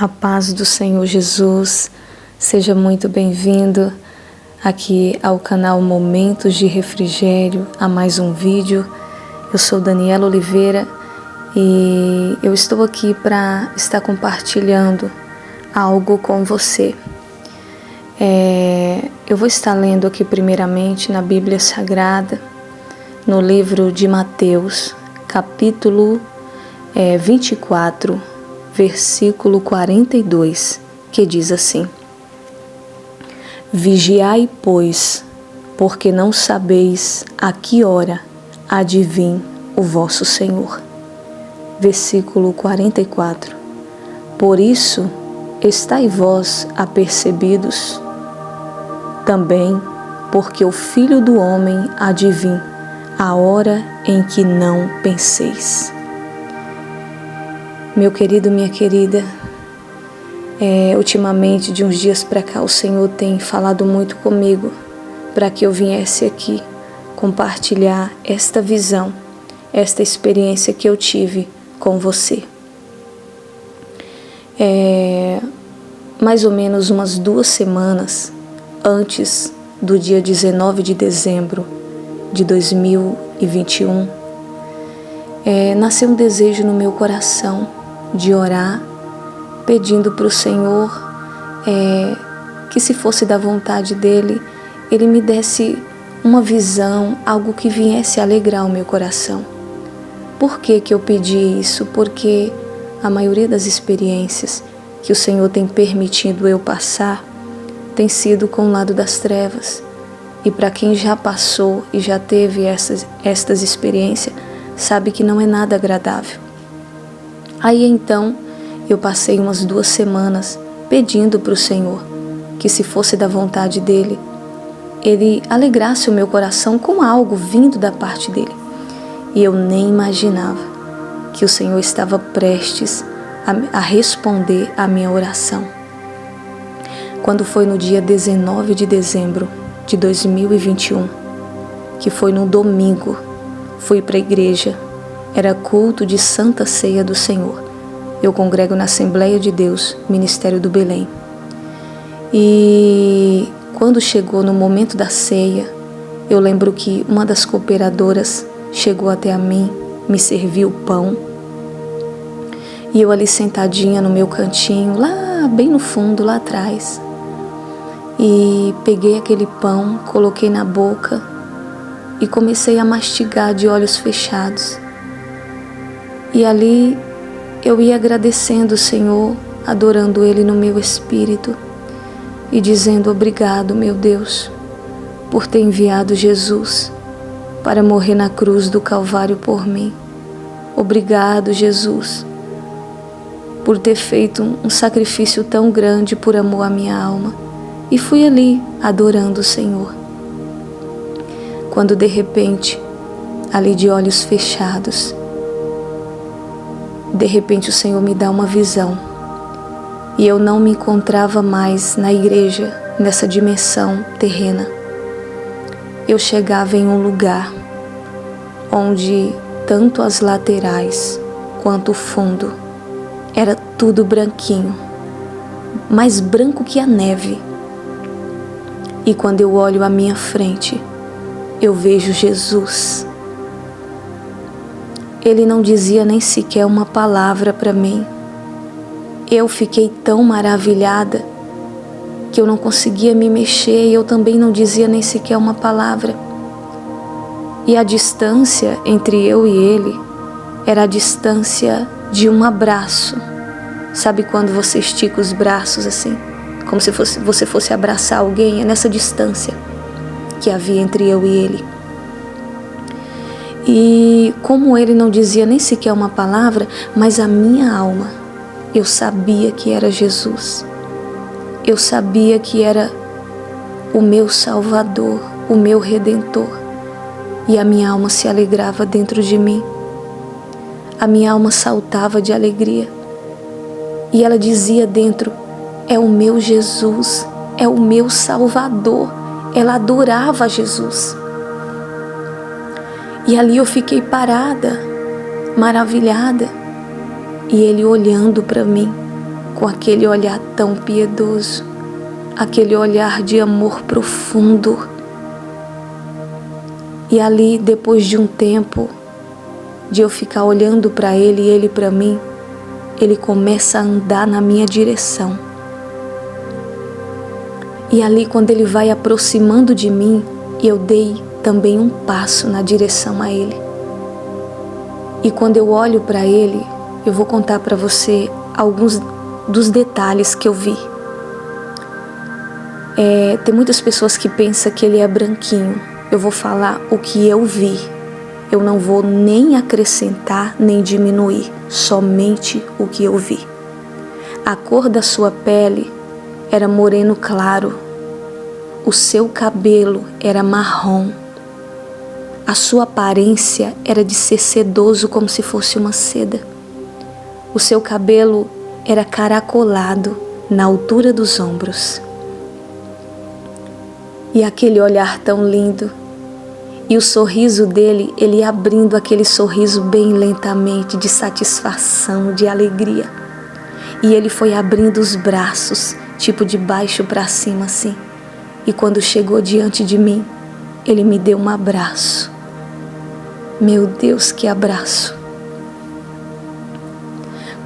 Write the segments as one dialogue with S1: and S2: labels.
S1: A paz do Senhor Jesus, seja muito bem-vindo aqui ao canal Momentos de Refrigério, a mais um vídeo. Eu sou Daniela Oliveira e eu estou aqui para estar compartilhando algo com você. Eu vou estar lendo aqui primeiramente na Bíblia Sagrada, no livro de Mateus, capítulo 24, versículo 42, que diz assim: Vigiai, pois, porque não sabeis a que hora há de vir o vosso Senhor. Versículo 44. Por isso, estai vós apercebidos, também porque o Filho do Homem há de vir a hora em que não penseis. Meu querido, minha querida, ultimamente, de uns dias para cá, o Senhor tem falado muito comigo para que eu viesse aqui compartilhar esta visão, esta experiência que eu tive com você. Mais ou menos umas 2 semanas antes do dia 19 de dezembro de 2021, nasceu um desejo no meu coração de orar, pedindo para o Senhor que, se fosse da vontade dEle, Ele me desse uma visão, algo que viesse alegrar o meu coração. Por que eu pedi isso? Porque a maioria das experiências que o Senhor tem permitido eu passar tem sido com o lado das trevas. E para quem já passou e já teve estas experiências, sabe que não é nada agradável. Aí então eu passei umas 2 semanas pedindo para o Senhor que, se fosse da vontade dEle, Ele alegrasse o meu coração com algo vindo da parte dEle. E eu nem imaginava que o Senhor estava prestes a responder à minha oração. Quando foi no dia 19 de dezembro de 2021, que foi num domingo, fui para a igreja. Era culto de Santa Ceia do Senhor. Eu congrego na Assembleia de Deus, Ministério do Belém. E quando chegou no momento da ceia, eu lembro que uma das cooperadoras chegou até a mim, me serviu pão. E eu ali sentadinha no meu cantinho, lá bem no fundo, lá atrás. E peguei aquele pão, coloquei na boca e comecei a mastigar de olhos fechados. E ali eu ia agradecendo o Senhor, adorando Ele no meu espírito e dizendo: obrigado, meu Deus, por ter enviado Jesus para morrer na cruz do Calvário por mim. Obrigado, Jesus, por ter feito um sacrifício tão grande por amor à minha alma. E fui ali adorando o Senhor. Quando de repente, ali de olhos fechados, de repente o Senhor me dá uma visão. E eu não me encontrava mais na igreja, nessa dimensão terrena. Eu chegava em um lugar onde tanto as laterais quanto o fundo era tudo branquinho, mais branco que a neve. E quando eu olho à minha frente, eu vejo Jesus. Ele não dizia nem sequer uma palavra para mim. Eu fiquei tão maravilhada que eu não conseguia me mexer e eu também não dizia nem sequer uma palavra. E a distância entre eu e ele era a distância de um abraço. Sabe quando você estica os braços assim, como se você fosse abraçar alguém? É nessa distância que havia entre eu e ele. E como ele não dizia nem sequer uma palavra, mas a minha alma, eu sabia que era Jesus. Eu sabia que era o meu Salvador, o meu Redentor. E a minha alma se alegrava dentro de mim. A minha alma saltava de alegria. E ela dizia dentro: é o meu Jesus, é o meu Salvador. Ela adorava Jesus. E ali eu fiquei parada, maravilhada. E ele olhando para mim com aquele olhar tão piedoso, aquele olhar de amor profundo. E ali, depois de um tempo, de eu ficar olhando para ele e ele para mim, ele começa a andar na minha direção. E ali, quando ele vai aproximando de mim, eu dei também um passo na direção a ele. E quando eu olho para ele, eu vou contar para você alguns dos detalhes que eu vi. Tem muitas pessoas que pensam que ele é branquinho. Eu vou falar o que eu vi. Eu não vou nem acrescentar nem diminuir, somente o que eu vi. A cor da sua pele era moreno claro. O seu cabelo era marrom. A sua aparência era de ser sedoso como se fosse uma seda. O seu cabelo era caracolado na altura dos ombros. E aquele olhar tão lindo. E o sorriso dele, ele abrindo aquele sorriso bem lentamente, de satisfação, de alegria. E ele foi abrindo os braços, tipo de baixo para cima assim. E quando chegou diante de mim, ele me deu um abraço. Meu Deus, que abraço!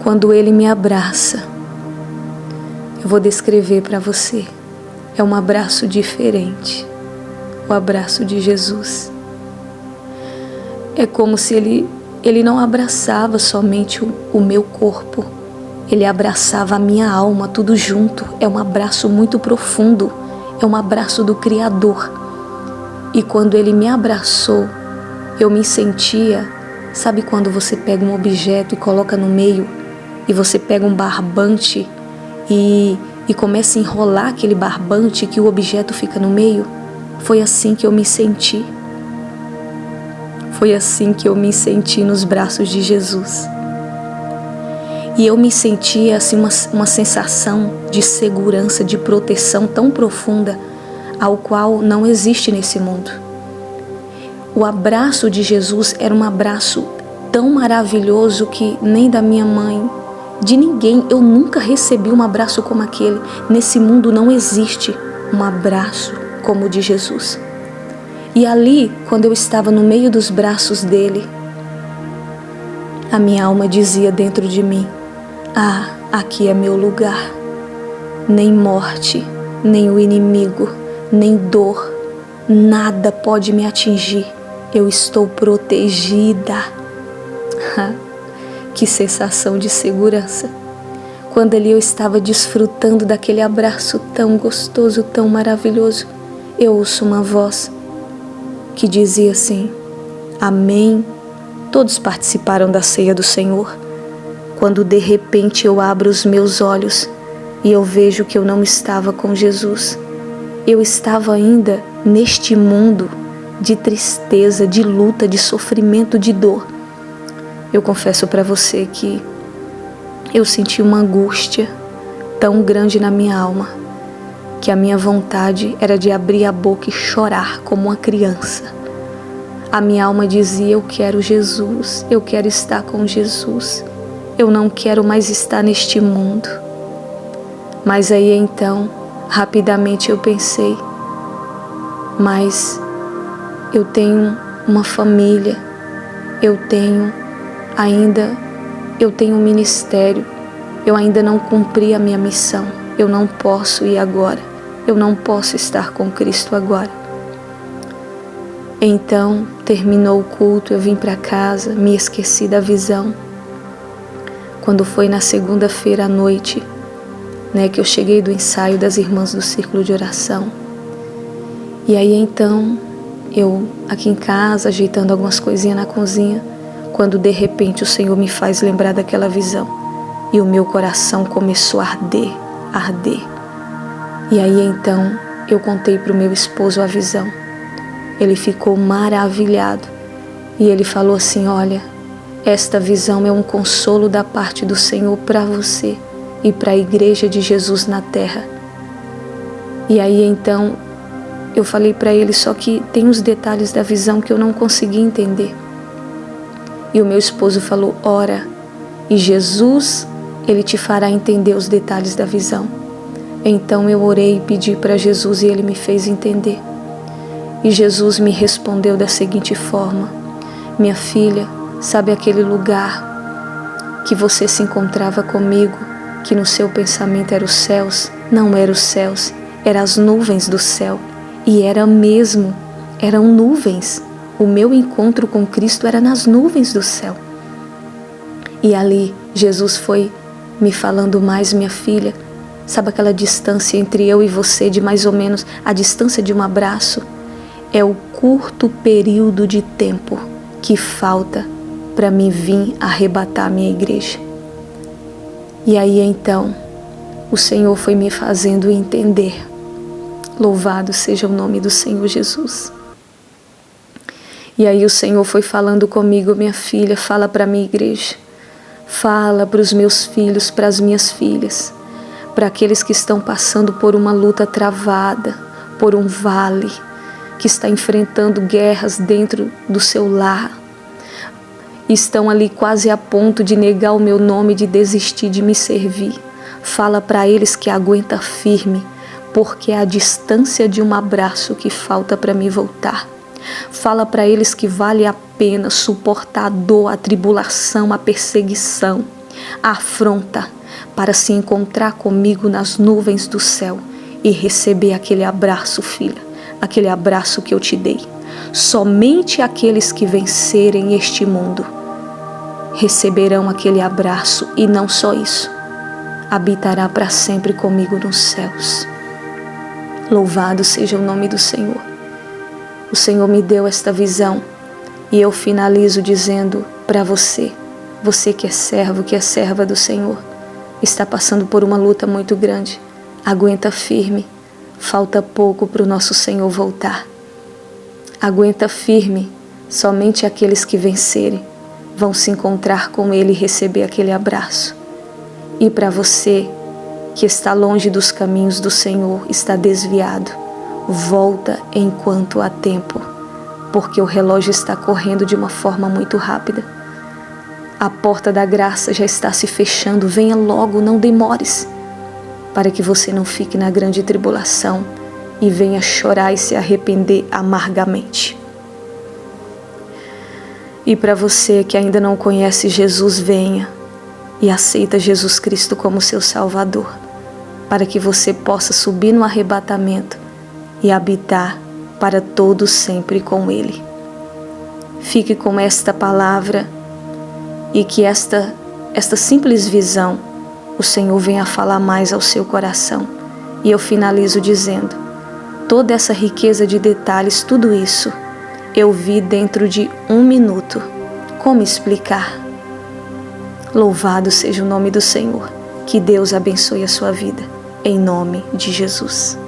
S1: Quando ele me abraça, eu vou descrever para você. É um abraço diferente. O abraço de Jesus. É como se ele não abraçava somente o meu corpo. Ele abraçava a minha alma, tudo junto. É um abraço muito profundo. É um abraço do Criador. E quando ele me abraçou, eu me sentia, sabe quando você pega um objeto e coloca no meio, e você pega um barbante e começa a enrolar aquele barbante que o objeto fica no meio? Foi assim que eu me senti. Foi assim que eu me senti nos braços de Jesus. E eu me sentia assim uma sensação de segurança, de proteção tão profunda, ao qual não existe nesse mundo. O abraço de Jesus era um abraço tão maravilhoso que nem da minha mãe, de ninguém, eu nunca recebi um abraço como aquele. Nesse mundo não existe um abraço como o de Jesus. E ali, quando eu estava no meio dos braços dele, a minha alma dizia dentro de mim: ah, aqui é meu lugar. Nem morte, nem o inimigo, nem dor, nada pode me atingir. Eu estou protegida. Que sensação de segurança. Quando ali eu estava desfrutando daquele abraço tão gostoso, tão maravilhoso, eu ouço uma voz que dizia assim: amém. Todos participaram da ceia do Senhor. Quando de repente eu abro os meus olhos e eu vejo que eu não estava com Jesus. Eu estava ainda neste mundo de tristeza, de luta, de sofrimento, de dor. Eu confesso para você que eu senti uma angústia tão grande na minha alma, que a minha vontade era de abrir a boca e chorar como uma criança. A minha alma dizia: eu quero Jesus, eu quero estar com Jesus, eu não quero mais estar neste mundo. Mas aí então, rapidamente eu pensei: mas eu tenho uma família, eu tenho um ministério, eu ainda não cumpri a minha missão, eu não posso ir agora, eu não posso estar com Cristo agora. Então, terminou o culto, eu vim para casa, me esqueci da visão. Quando foi na segunda-feira à noite, que eu cheguei do ensaio das irmãs do círculo de oração, e aí então, eu aqui em casa, ajeitando algumas coisinhas na cozinha, quando de repente o Senhor me faz lembrar daquela visão, e o meu coração começou a arder. E aí então, eu contei para o meu esposo a visão. Ele ficou maravilhado, e ele falou assim: olha, esta visão é um consolo da parte do Senhor para você e para a igreja de Jesus na terra. E aí então, eu falei para ele, só que tem uns detalhes da visão que eu não consegui entender. E o meu esposo falou: ora, e Jesus Ele te fará entender os detalhes da visão. Então eu orei e pedi para Jesus e Ele me fez entender. E Jesus me respondeu da seguinte forma: minha filha, sabe aquele lugar que você se encontrava comigo, que no seu pensamento eram os céus? Não eram os céus, eram as nuvens do céu. E era mesmo, eram nuvens. O meu encontro com Cristo era nas nuvens do céu. E ali Jesus foi me falando mais: minha filha, sabe aquela distância entre eu e você, de mais ou menos a distância de um abraço? É o curto período de tempo que falta para mim vir arrebatar a minha igreja. E aí então o Senhor foi me fazendo entender. Louvado seja o nome do Senhor Jesus. E aí o Senhor foi falando comigo: minha filha, fala para a minha igreja, fala para os meus filhos, para as minhas filhas, para aqueles que estão passando por uma luta travada, por um vale, que está enfrentando guerras dentro do seu lar, estão ali quase a ponto de negar o meu nome, de desistir de me servir. Fala para eles que aguenta firme, porque é a distância de um abraço que falta para me voltar. Fala para eles que vale a pena suportar a dor, a tribulação, a perseguição, a afronta, para se encontrar comigo nas nuvens do céu e receber aquele abraço, filha, aquele abraço que eu te dei. Somente aqueles que vencerem este mundo receberão aquele abraço, e não só isso, habitará para sempre comigo nos céus. Louvado seja o nome do Senhor. O Senhor me deu esta visão e eu finalizo dizendo para você, você que é servo, que é serva do Senhor, está passando por uma luta muito grande, aguenta firme, falta pouco para o nosso Senhor voltar. Aguenta firme, somente aqueles que vencerem vão se encontrar com Ele e receber aquele abraço. E para você que está longe dos caminhos do Senhor, está desviado, volta enquanto há tempo, porque o relógio está correndo de uma forma muito rápida. A porta da graça já está se fechando. Venha logo, não demores, para que você não fique na grande tribulação e venha chorar e se arrepender amargamente. E para você que ainda não conhece Jesus, venha e aceita Jesus Cristo como seu Salvador, para que você possa subir no arrebatamento e habitar para todo sempre com Ele. Fique com esta palavra e que esta simples visão o Senhor venha falar mais ao seu coração. E eu finalizo dizendo: toda essa riqueza de detalhes, tudo isso, eu vi dentro de 1 minuto. Como explicar? Louvado seja o nome do Senhor. Que Deus abençoe a sua vida. Em nome de Jesus.